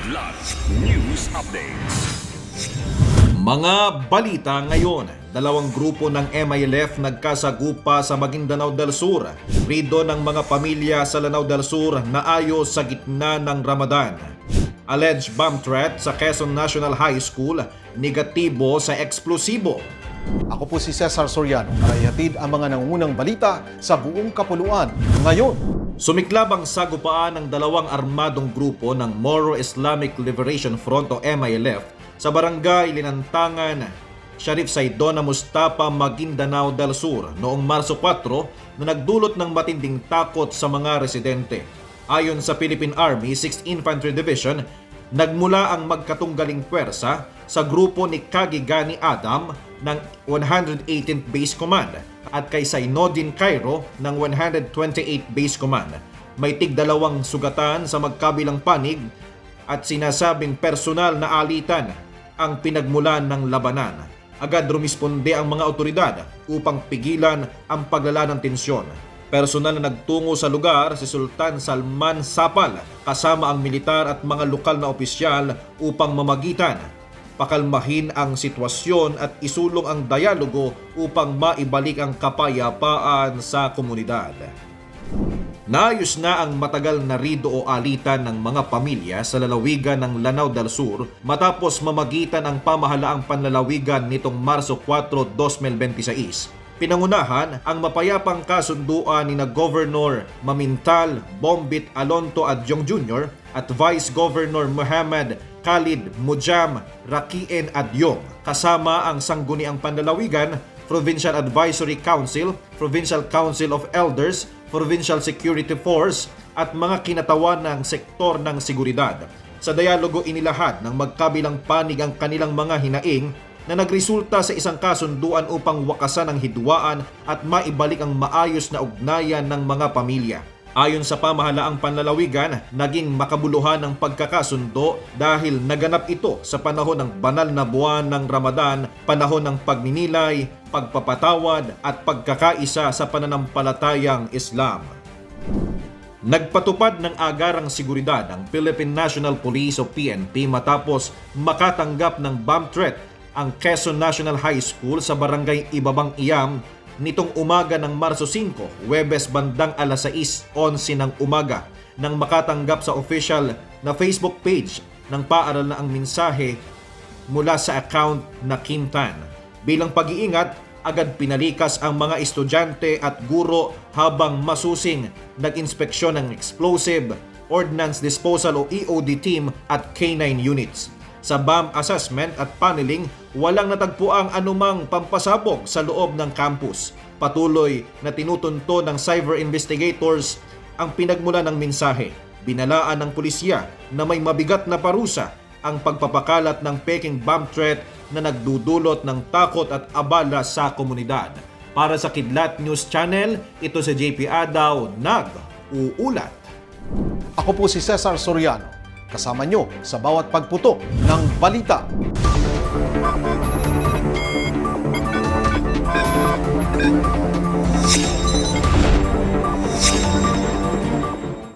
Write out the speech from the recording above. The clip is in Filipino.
Kidlat News Updates. Mga balita ngayon, dalawang grupo ng MILF nagkasagupa sa Maguindanao del Sur. Rido ng mga pamilya sa Lanao del Sur na ayo sa gitna ng Ramadan. Alleged bomb threat sa Quezon National High School, negatibo sa eksplosibo. Ako po si Cesar Soriano para ihatid ang mga nangungunang balita sa buong kapuluan ngayon. Sumiklab ang sagupaan ng dalawang armadong grupo ng Moro Islamic Liberation Front o MILF sa barangay Linantangan, Sharif Saidona Mustafa, Maguindanao del Sur noong Marso 4 na nagdulot ng matinding takot sa mga residente. Ayon sa Philippine Army 6th Infantry Division, nagmula ang magkatunggaling pwersa sa grupo ni Kagigani Adam ng 118th Base Command at kay Sainodin Cairo ng 128th Base Command. May tig-dalawang sugatan sa magkabilang panig at sinasabing personal na alitan ang pinagmulan ng labanan. Agad rumisponde ang mga otoridad upang pigilan ang paglala ng tensyon. Personal na nagtungo sa lugar si Sultan Salman Sapal kasama ang militar at mga lokal na opisyal upang mamagitan, pakalmahin ang sitwasyon at isulong ang dialogo upang maibalik ang kapayapaan sa komunidad. Naayos na ang matagal na rido o alitan ng mga pamilya sa lalawigan ng Lanao del Sur matapos mamagitan ang pamahalaang panlalawigan nitong Marso 4, 2026. Pinangunahan ang mapayapang kasunduan ni na Governor Mamintal Bombit Alonto Adjong Jr. at Vice Governor Muhammad Khalid Mujam Rakien Adyong kasama ang sangguniang panlalawigan, Provincial Advisory Council, Provincial Council of Elders, Provincial Security Force at mga kinatawan ng sektor ng seguridad. Sa dialogo inilahad ng magkabilang panig ang kanilang mga hinaing na nagresulta sa isang kasunduan upang wakasan ang hidwaan at maibalik ang maayos na ugnayan ng mga pamilya. Ayon sa pamahalaang panlalawigan, naging makabuluhan ang pagkakasundo dahil naganap ito sa panahon ng banal na buwan ng Ramadan, panahon ng pagninilay, pagpapatawad at pagkakaisa sa pananampalatayang Islam. Nagpatupad ng agarang seguridad ang Philippine National Police o PNP matapos makatanggap ng bomb threat ang Quezon National High School sa barangay Ibabang Iyam nitong umaga ng Marso 5, Huwebes bandang alas 6:11 ng umaga nang makatanggap sa official na Facebook page ng paaralan na ang mensahe mula sa account na Kim Tan. Bilang pag-iingat, agad pinalikas ang mga estudyante at guro habang masusing nag-inspeksyon ng Explosive Ordnance Disposal o EOD team at K9 units. Sa bomb assessment at paneling, walang natagpuang anumang pampasabog sa loob ng campus. Patuloy na tinutunto ng cyber investigators ang pinagmula ng mensahe. Binalaan ng pulisya na may mabigat na parusa ang pagpapakalat ng peking bomb threat na nagdudulot ng takot at abala sa komunidad. Para sa Kidlat News Channel, ito si JP Adaw, nag-uulat. Ako po si Cesar Soriano, kasama nyo sa bawat pagputo ng balita.